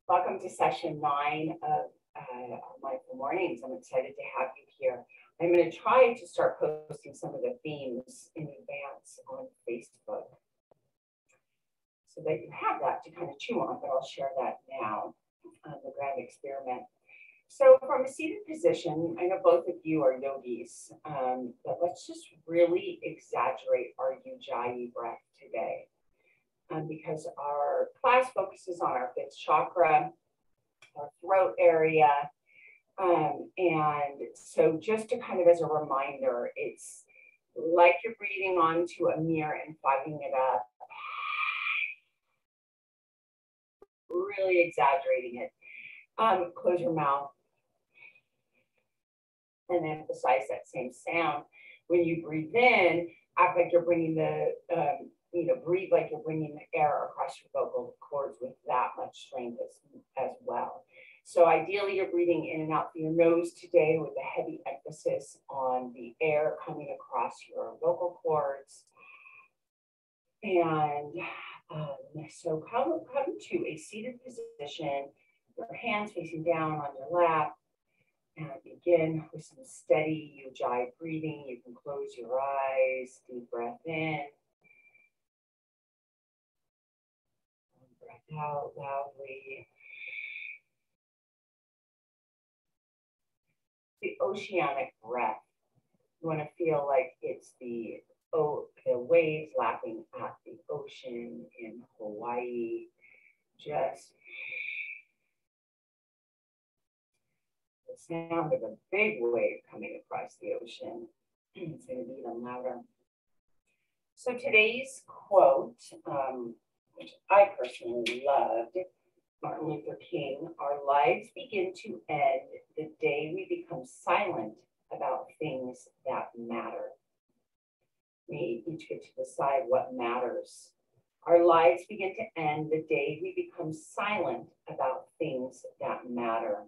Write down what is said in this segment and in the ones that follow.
Welcome to session 9 of Mindful Mornings. I'm excited to have you here. I'm going to try to start posting some of the themes in advance on Facebook so that you have that to kind of chew on, but I'll share that now, the grand experiment. So from a seated position, I know both of you are yogis, but let's just really exaggerate our Ujjayi breath today. Because our class focuses on our 5th chakra, our throat area. And so just to kind of as a reminder, it's like you're breathing onto a mirror and fogging it up, really exaggerating it. Close your mouth and emphasize that same sound. When you breathe in, act like you're bringing the, breathe like you're bringing the air across your vocal cords with that much strength as well. So ideally, you're breathing in and out through your nose today with a heavy emphasis on the air coming across your vocal cords. And so come to a seated position, your hands facing down on your lap, and begin with some steady Ujjayi breathing. You can close your eyes, deep breath in. Breath out loudly. The oceanic breath. You want to feel like it's the waves lapping at the ocean in Hawaii. Just the sound of a big wave coming across the ocean. It's going to be even louder. So today's quote, which I personally loved, Martin Luther King: "Our lives begin to end the day we become silent about things that matter." We each get to decide what matters. Our lives begin to end the day we become silent about things that matter.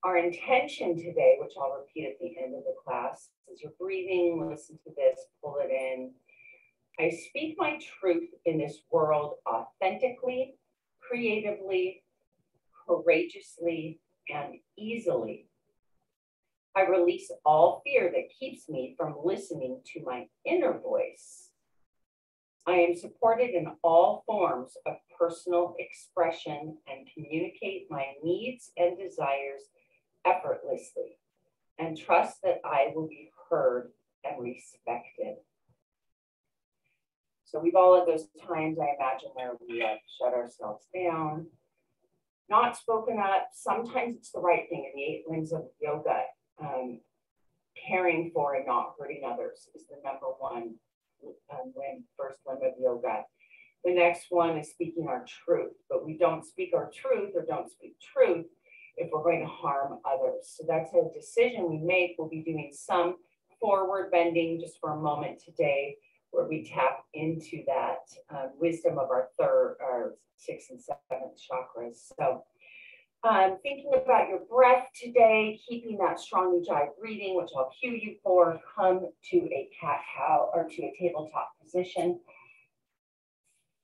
Our intention today, which I'll repeat at the end of the class, is you're breathing, listen to this, pull it in. I speak my truth in this world authentically, creatively, courageously, and easily. I release all fear that keeps me from listening to my inner voice. I am supported in all forms of personal expression and communicate my needs and desires effortlessly, and trust that I will be heard and respected. So we've all had those times, I imagine, where we have shut ourselves down, not spoken up. Sometimes it's the right thing. In the 8 limbs of yoga, caring for and not hurting others is the number one first limb of yoga. The next one is speaking our truth, but we don't speak our truth or don't speak truth if we're going to harm others. So that's a decision we make. We'll be doing some forward bending just for a moment today, where we tap into that wisdom of our 6th and 7th chakras. So thinking about your breath today, keeping that strong Ujjayi breathing, which I'll cue you for. Come to a cat-cow or to a tabletop position.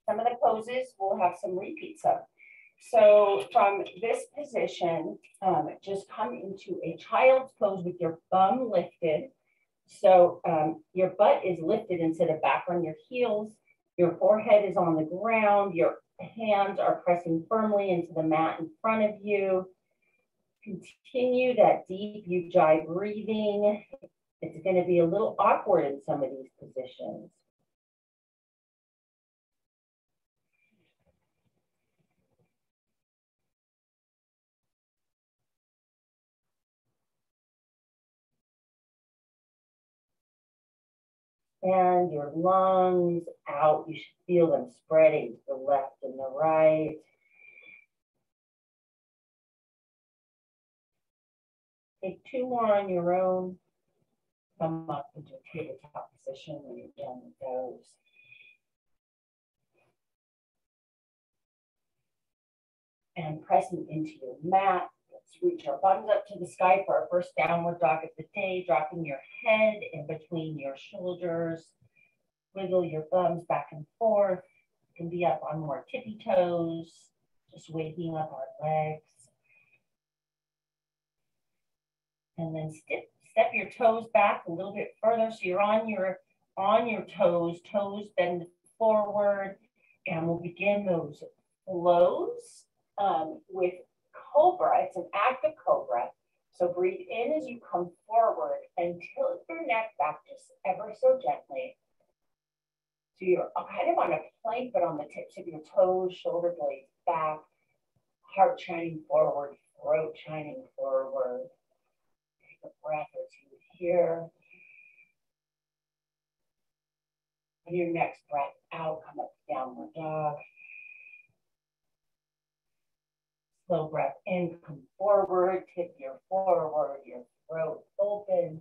Some of the poses we'll have some repeats of. So from this position, just come into a child's pose with your bum lifted. So your butt is lifted instead of back on your heels. Your forehead is on the ground. Your hands are pressing firmly into the mat in front of you. Continue that deep Ujjayi breathing. It's going to be a little awkward in some of these positions. And your lungs out, you should feel them spreading to the left and the right. Take 2 more on your own. Come up into a tabletop position when you're done with those. And pressing into your mat. Let's reach our bottoms up to the sky for our first downward dog of the day, dropping your head in between your shoulders. Wiggle your thumbs back and forth. You can be up on more tippy toes. Just waking up our legs. And then step your toes back a little bit further. So you're on your toes bend forward. And we'll begin those flows with cobra. It's an active cobra. So breathe in as you come forward and tilt your neck back just ever so gently. So you're kind of on a plank, but on the tips of your toes, shoulder blades back, heart shining forward, throat shining forward. Take a breath or two here. On your next breath out, come up to downward dog. Slow breath in, come forward, tip your forward, your throat open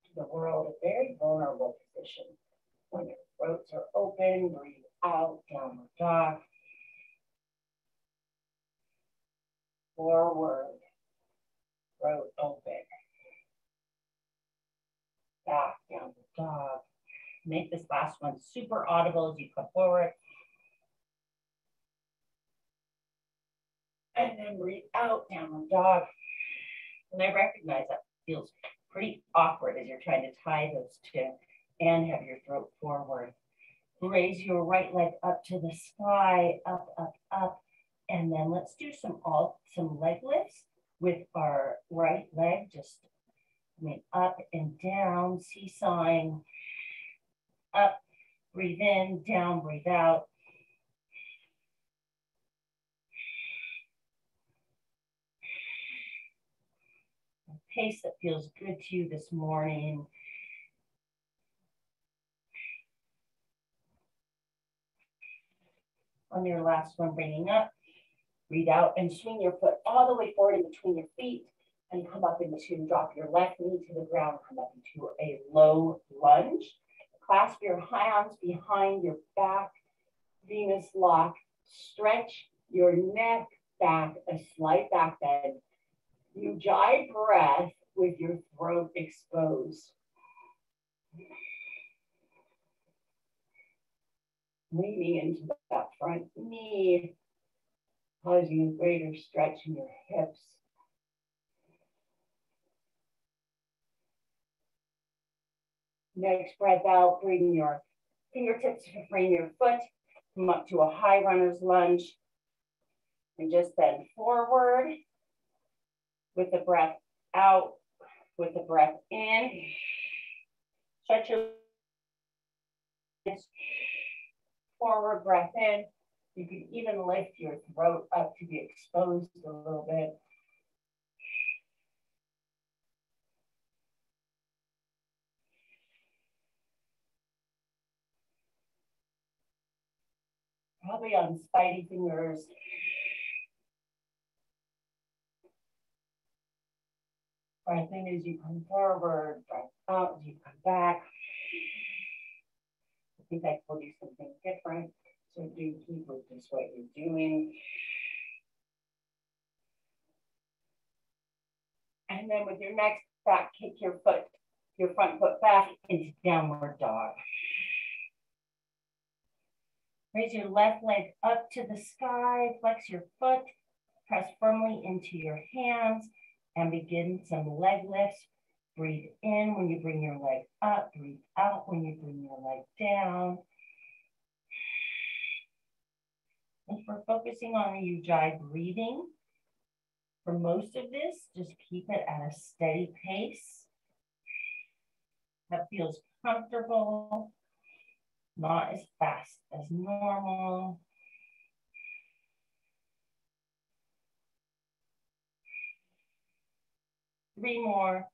to the world, a very vulnerable position. When your throats are open, breathe out, downward dog. Forward, throat open. Back, downward dog. Make this last one super audible as you come forward. And then breathe out, downward dog. And I recognize that feels pretty awkward as you're trying to tie those two and have your throat forward. Raise your right leg up to the sky, up, up, up. And then let's do some leg lifts with our right leg, just coming up and down, seesawing. Up, breathe in, down, breathe out. A pace that feels good to you this morning. On your last one, bringing up, breathe out and swing your foot all the way forward in between your feet and come up into, drop your left knee to the ground, come up into a low lunge. Clasp your hands behind your back, Venus lock. Stretch your neck back, a slight back bend. Ujjayi breath with your throat exposed. Leaning into that front knee, causing a greater stretch in your hips. Next breath out, bring your fingertips to frame your foot, come up to a high runner's lunge, and just bend forward with the breath out, with the breath in. Stretch your legs forward, breath in. You can even lift your throat up to be exposed a little bit. Probably on spidey fingers. Breath in as you come forward, breath out as you come back. I think I will do something different, so do keep with just what you're doing. And then with your next back, kick your front foot back into downward dog. Raise your left leg up to the sky, flex your foot, press firmly into your hands, and begin some leg lifts. Breathe in when you bring your leg up, breathe out when you bring your leg down. If we're focusing on the Ujjayi breathing, for most of this, just keep it at a steady pace that feels comfortable, not as fast as normal. Three more.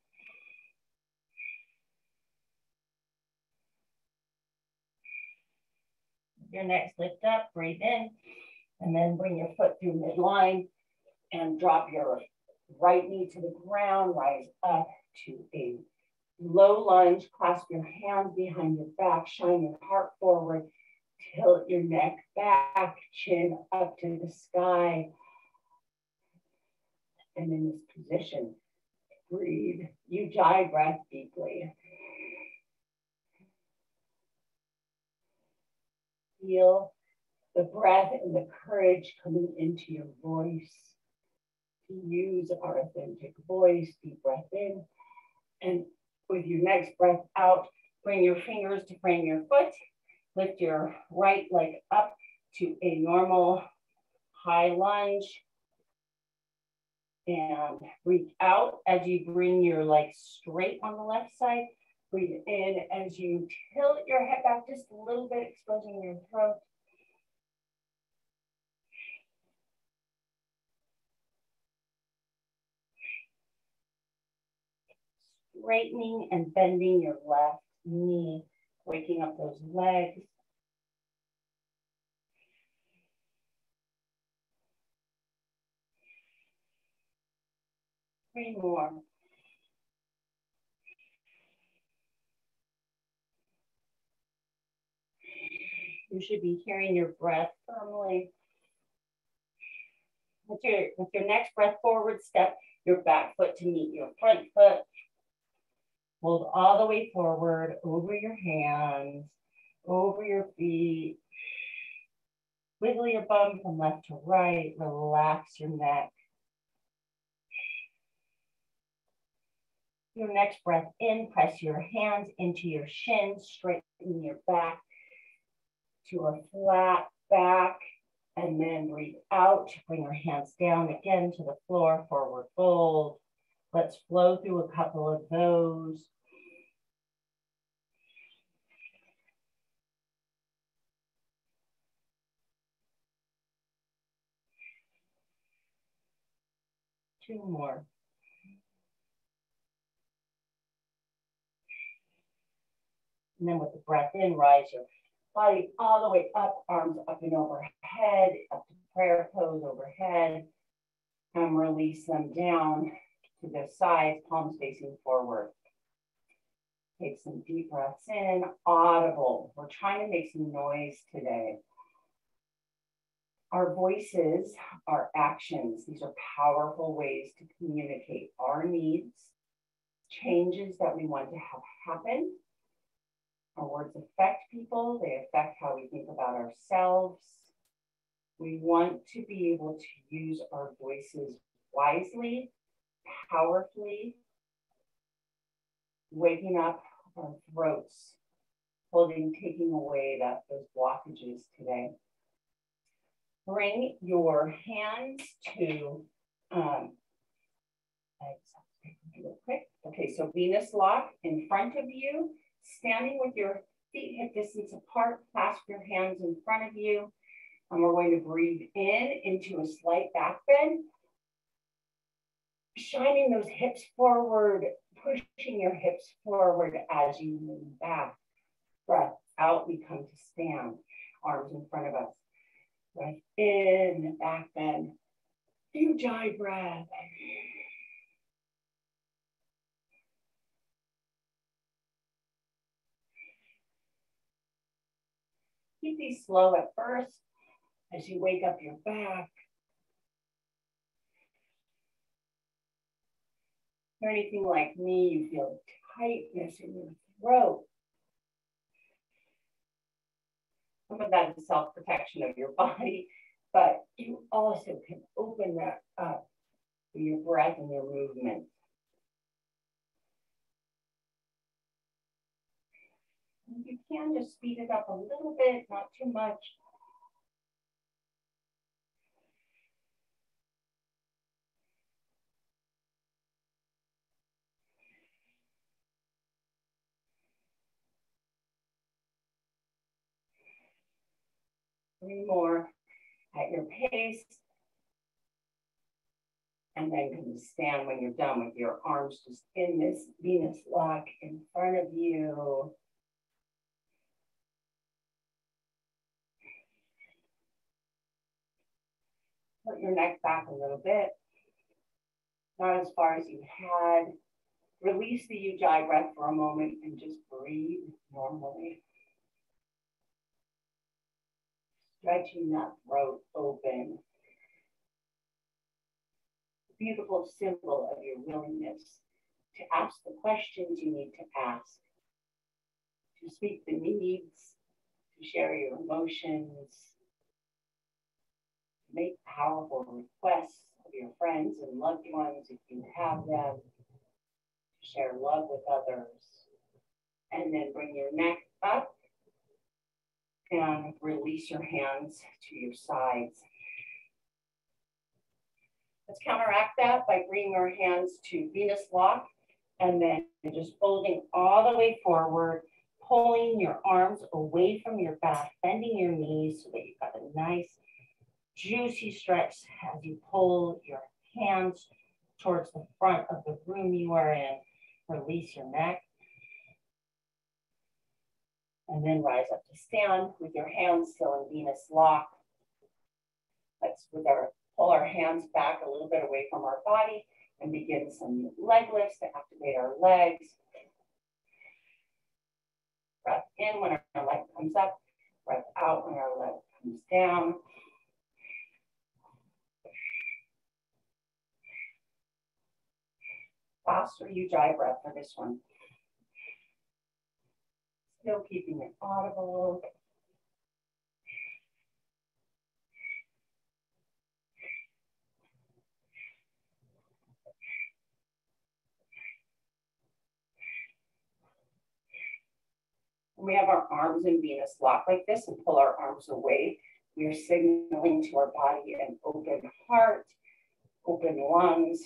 Your next lift up, breathe in, and then bring your foot through midline and drop your right knee to the ground, rise up to a low lunge, clasp your hands behind your back, shine your heart forward, tilt your neck back, chin up to the sky. And in this position, breathe. Ujjayi breath deeply. Feel the breath and the courage coming into your voice to use our authentic voice. Deep breath in. And with your next breath out, bring your fingers to frame your foot. Lift your right leg up to a normal high lunge. And breathe out as you bring your leg straight on the left side. Breathe in as you tilt your head back just a little bit, exposing your throat. Straightening and bending your left knee, waking up those legs. Three more. You should be hearing your breath firmly. With your next breath forward, step your back foot to meet your front foot. Hold all the way forward over your hands, over your feet. Wiggle your bum from left to right. Relax your neck. Your next breath in, press your hands into your shins, straighten your back to a flat back, and then breathe out. Bring your hands down again to the floor, forward fold. Let's flow through a couple of those. Two more. And then with the breath in, rise your body all the way up, arms up and overhead, up to prayer pose overhead, and release them down to the sides, palms facing forward. Take some deep breaths in, audible. We're trying to make some noise today. Our voices, our actions, these are powerful ways to communicate our needs, changes that we want to have happen. Our words affect people, they affect how we think about ourselves. We want to be able to use our voices wisely, powerfully, waking up our throats, taking away those blockages today. Bring your hands to, okay, so Venus lock in front of you, standing with your feet hip distance apart, clasp your hands in front of you. And we're going to breathe in into a slight back bend, shining those hips forward, pushing your hips forward as you move back. Breath out, we come to stand, arms in front of us. Breath in, back bend. Ujjayi breath. Keep these slow at first as you wake up your back. If you're anything like me, you feel tightness in your throat. Some of that is self-protection of your body, but you also can open that up through your breath and your movement. You can just speed it up a little bit, not too much. Three more at your pace. And then can you stand when you're done with your arms just in this Venus lock in front of you. Put your neck back a little bit, not as far as you had. Release the Ujjayi breath for a moment and just breathe normally. Stretching that throat open. Beautiful symbol of your willingness to ask the questions you need to ask, to speak the needs, to share your emotions, Make powerful requests of your friends and loved ones if you have them. Share love with others. And then bring your neck up and release your hands to your sides. Let's counteract that by bringing our hands to Venus lock and then just folding all the way forward, pulling your arms away from your back, bending your knees so that you've got a nice juicy stretch as you pull your hands towards the front of the room you are in. Release your neck. And then rise up to stand with your hands still in Venus lock. Let's pull our hands back a little bit away from our body and begin some leg lifts to activate our legs. Breath in when our leg comes up, breath out when our leg comes down. Faster Ujjayi breath for this one. Still keeping it audible. We have our arms in Venus lock like this and pull our arms away. We are signaling to our body an open heart, open lungs.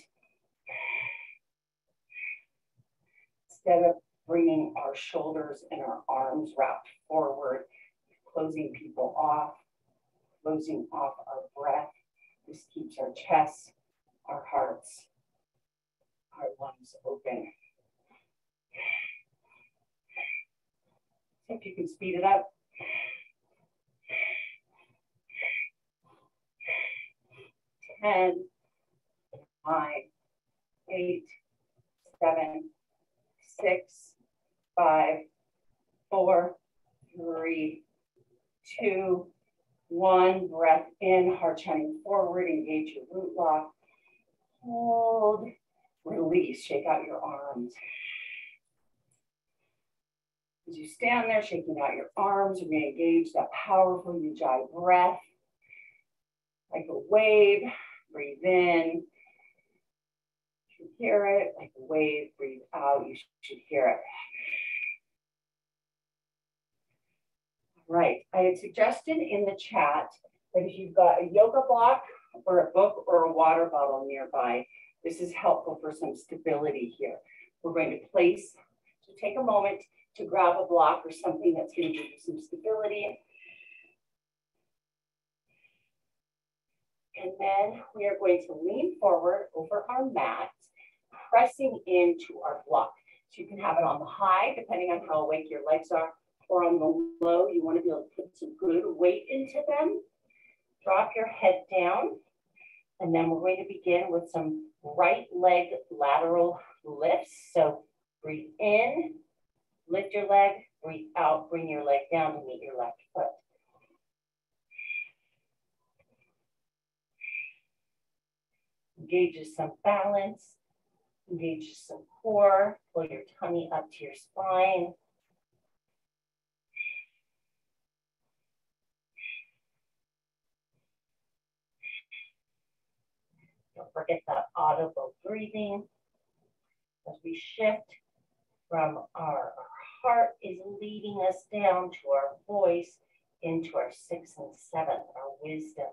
Instead of bringing our shoulders and our arms wrapped forward, closing people off, closing off our breath. This keeps our chest, our hearts, our lungs open. If you can speed it up. 10, 9, 8, 7, 6, 5, 4, 3, 2, 1. Breath in, heart shining forward, engage your root lock. Hold, release, shake out your arms. As you stand there, shaking out your arms, re-engage that powerful Ujjayi breath. Like a wave, breathe in. You should hear it. Like a wave, breathe out. You should hear it. All right, I had suggested in the chat that if you've got a yoga block or a book or a water bottle nearby, this is helpful for some stability here. We're going to take a moment to grab a block or something that's going to give you some stability. And then we are going to lean forward over our mat, pressing into our block. So you can have it on the high, depending on how awake your legs are, or on the low. You want to be able to put some good weight into them. Drop your head down. And then we're going to begin with some right leg lateral lifts. So breathe in, lift your leg, breathe out, bring your leg down to meet your left foot. Engages some balance, engages some core, pull your tummy up to your spine. Don't forget that audible breathing. As we shift from our heart is leading us down to our voice into our 6th and 7th, our wisdom.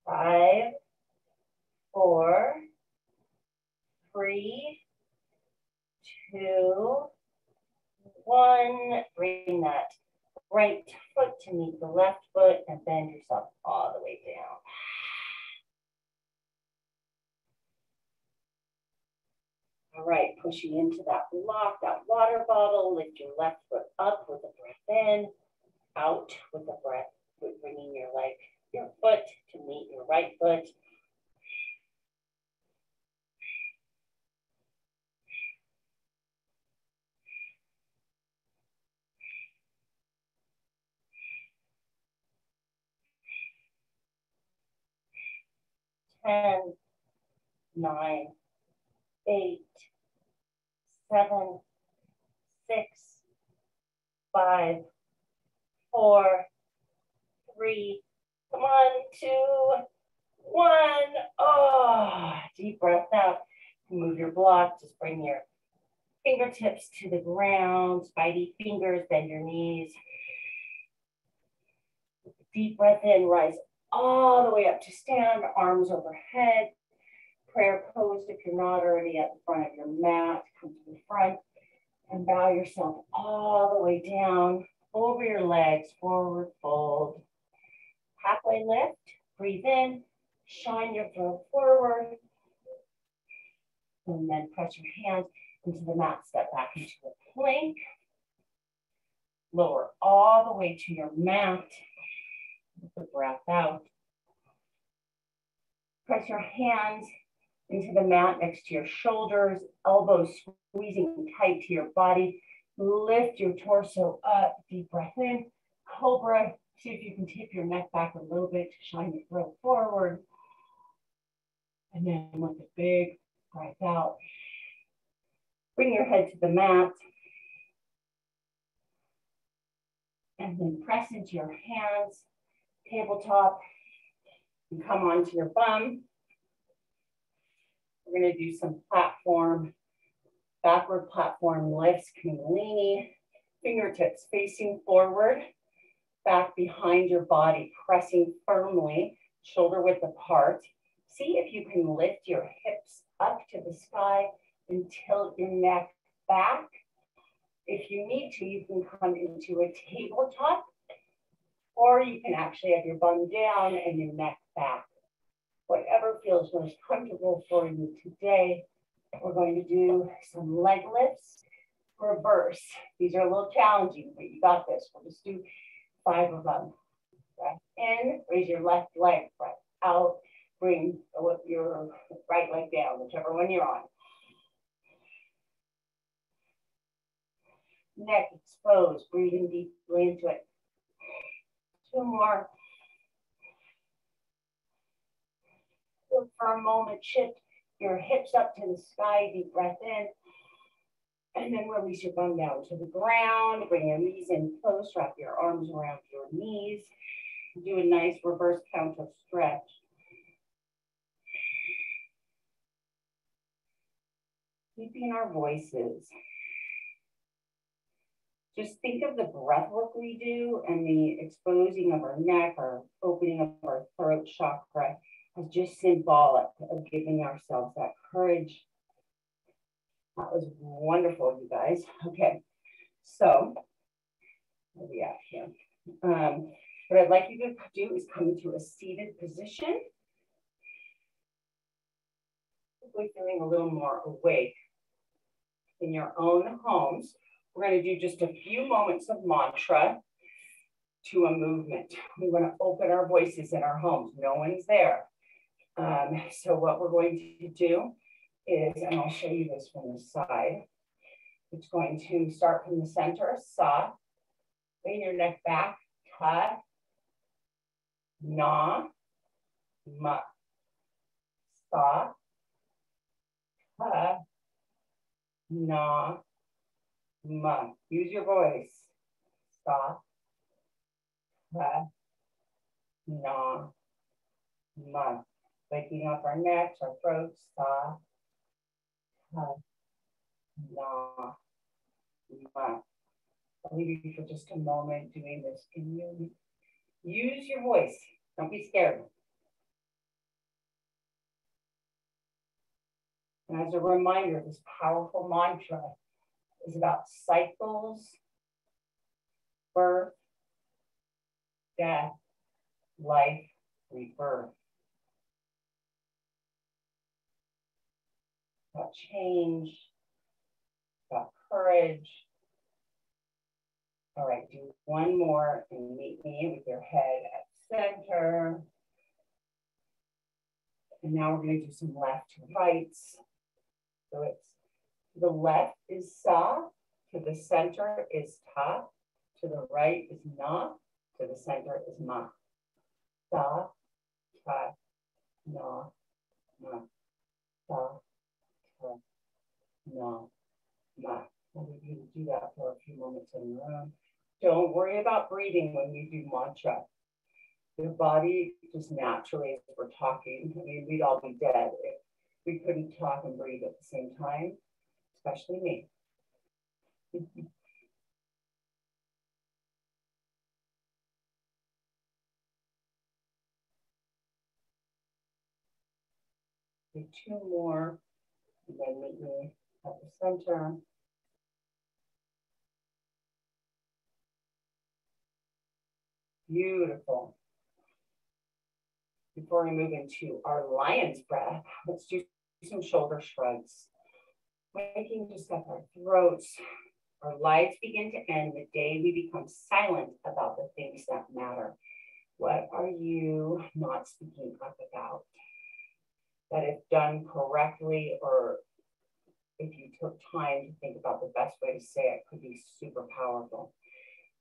Five, 4, 3, 2, 1. Bring that right foot to meet the left foot and bend yourself all the way down. All right, pushing into that block, that water bottle, lift your left foot up with a breath in, out with a breath, bringing your foot to meet your right foot. Ten, 9, 8, 7, 6, 5, 4, 3, come on, 2, 1. Oh, deep breath out. Move your block. Just bring your fingertips to the ground. Spidey fingers, bend your knees. Deep breath in, rise all the way up to stand, arms overhead. Prayer pose if you're not already at the front of your mat. Come to the front and bow yourself all the way down over your legs, forward fold. Halfway lift, breathe in, shine your throat forward, and then press your hands into the mat, step back into a plank. Lower all the way to your mat. With the breath out. Press your hands into the mat next to your shoulders, elbows squeezing tight to your body. Lift your torso up, deep breath in, cobra. See if you can tip your neck back a little bit to shine your throat forward. And then with a big breath out, bring your head to the mat. And then press into your hands, tabletop, and come onto your bum. We're gonna do some platform, backward platform lifts, kundalini, fingertips facing forward, back behind your body, pressing firmly, shoulder width apart. See if you can lift your hips up to the sky and tilt your neck back. If you need to, you can come into a tabletop, or you can actually have your bum down and your neck back. Whatever feels most comfortable for you today. We're going to do some leg lifts, reverse. These are a little challenging, but you got this. We'll just do 5 of them. Breath in, raise your left leg, breath out, bring your right leg down, whichever one you're on. Neck exposed, breathing deeply into it. 2 more. So for a moment, shift your hips up to the sky, deep breath in, and then release your bum down to the ground. Bring your knees in close, wrap your arms around your knees. Do a nice reverse counter stretch. Keeping our voices. Just think of the breath work we do and the exposing of our neck or opening of our throat chakra as just symbolic of giving ourselves that courage. That was wonderful, you guys. Okay, so where are we at here? What I'd like you to do is come into a seated position. Hopefully feeling a little more awake in your own homes. We're going to do just a few moments of mantra to a movement. We want to open our voices in our homes. No one's there. So what we're going to do is, and I'll show you this from the side, it's going to start from the center, sa, lean your neck back, ta, na, ma, sa, ta, na, ma. Use your voice. Sa, ta, na, ma. Waking up our necks, our throats, sa, ta, na, ma. I'll leave you for just a moment doing this. Can you use your voice? Don't be scared. And as a reminder, this powerful mantra is about cycles, birth, death, life, rebirth. About change, about courage. All right, do one more and meet me with your head at center. And now we're going to do some left to rights. So it's to the left is sa, to the center is ta, to the right is na, to the center is ma. Sa, ta, na, ma. Sa, ta, na, I need you to do that for a few moments in your own. Don't worry about breathing when you do mantra. Your body just naturally, as we're talking, I mean, we'd all be dead if we couldn't talk and breathe at the same time, especially me. Do 2 more, and then meet me at the center. Beautiful. Before we move into our lion's breath, let's do some shoulder shrugs. Waking just up our throats. Our lives begin to end the day we become silent about the things that matter. What are you not speaking up about? That if done correctly, or if you took time to think about the best way to say it, could be super powerful.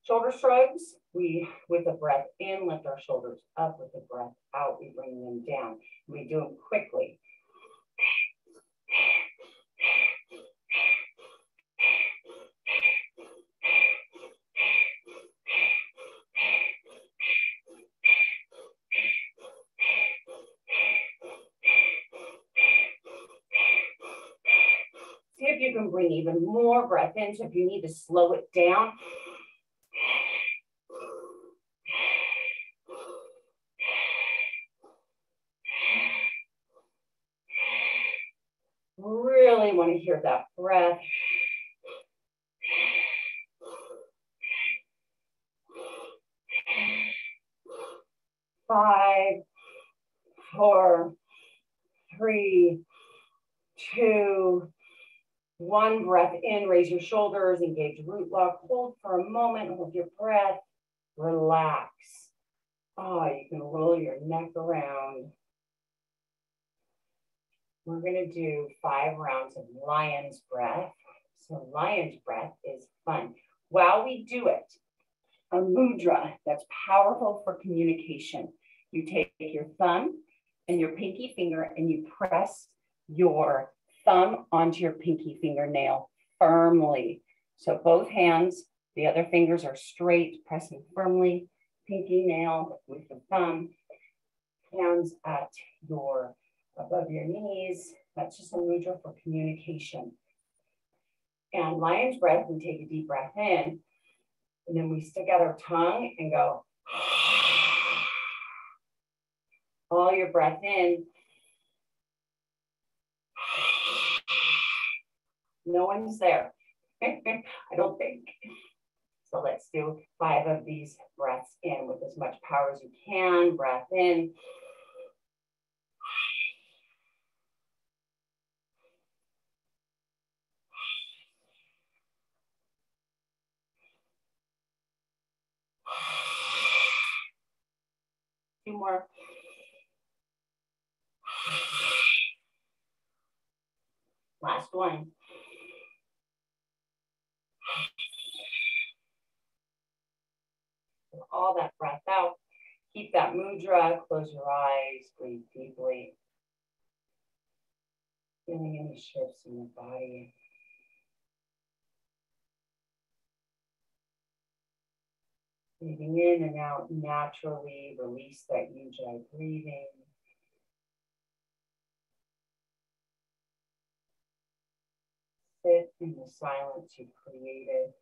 Shoulder shrugs, we, with a breath in, lift our shoulders up. With a breath out, we bring them down. We do them quickly. See if you can bring even more breath in. So if you need to slow it down, really want to hear that breath. Five, 4, 3, 2, 1. Breath in, raise your shoulders, engage root lock, hold for a moment, hold your breath, relax. Oh, you can roll your neck around. We're going to do 5 rounds of lion's breath. So lion's breath is fun. While we do it, a mudra that's powerful for communication. You take your thumb and your pinky finger and you press your thumb onto your pinky fingernail firmly. So both hands, the other fingers are straight, pressing firmly. Pinky nail with the thumb, hands at your above your knees. That's just a mudra for communication. And lion's breath, we take a deep breath in, and then we stick out our tongue and go all your breath in. No one's there. I don't think. So let's do 5 of these breaths in with as much power as you can. Breath in. Two more. Last one. All that breath out. Keep that mudra. Close your eyes. Breathe deeply. Feeling any shifts in your body. Breathing in and out naturally. Release that ujjayi breathing. Sit in the silence you've created.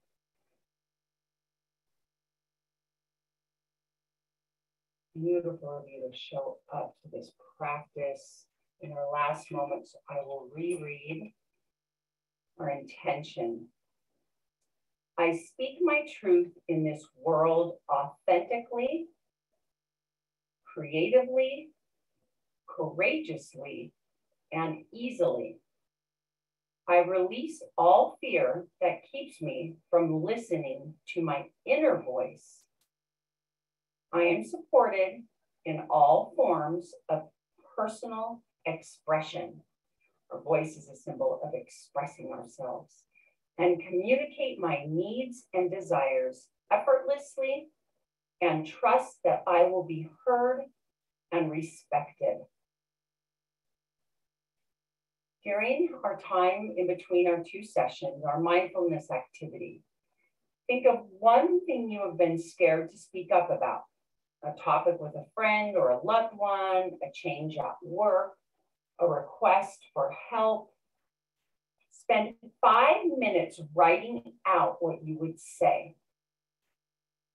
Beautiful of you to show up to this practice. In our last moments, I will reread our intention. I speak my truth in this world authentically, creatively, courageously, and easily. I release all fear that keeps me from listening to my inner voice. I am supported in all forms of personal expression. Our voice is a symbol of expressing ourselves, and communicate my needs and desires effortlessly, and trust that I will be heard and respected. During our time in between our two sessions, our mindfulness activity, think of one thing you have been scared to speak up about, a topic with a friend or a loved one, a change at work, a request for help. Spend 5 minutes writing out what you would say.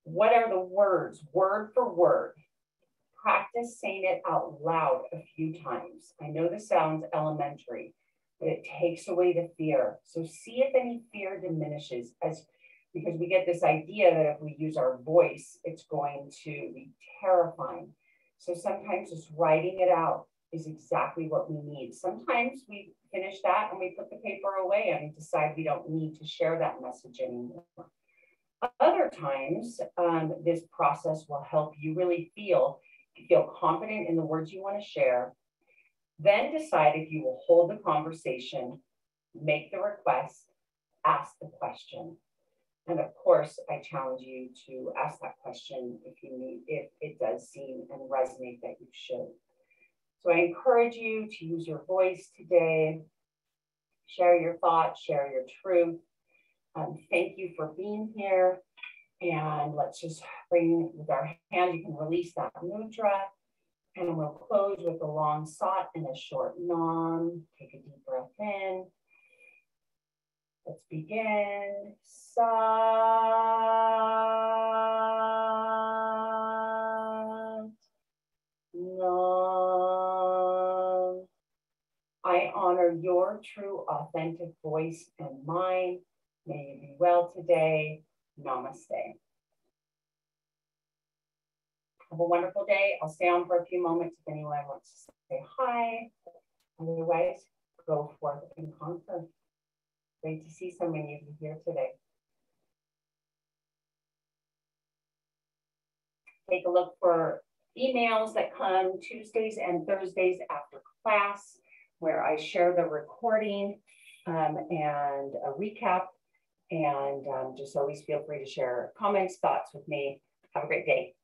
What are the words, word for word? Practice saying it out loud a few times. I know this sounds elementary, but it takes away the fear. So see if any fear diminishes, because we get this idea that if we use our voice, it's going to be terrifying. So sometimes just writing it out is exactly what we need. Sometimes we finish that and we put the paper away and decide we don't need to share that message anymore. Other times, this process will help you really feel confident in the words you want to share. Then decide if you will hold the conversation, make the request, ask the question. And of course, I challenge you to ask that question if it does seem and resonate that you should. So I encourage you to use your voice today, share your thoughts, share your truth. Thank you for being here. And let's just bring with our hand, you can release that mudra. And we'll close with a long sat and a short nam. Take a deep breath in. Let's begin. Sat nam. I honor your true, authentic voice and mind. May you be well today. Namaste. Have a wonderful day. I'll stay on for a few moments if anyone wants to say hi. Otherwise, go forth and conquer. Great to see so many of you here today. Take a look for emails that come Tuesdays and Thursdays after class, where I share the recording and a recap. And just always feel free to share comments, thoughts with me. Have a great day.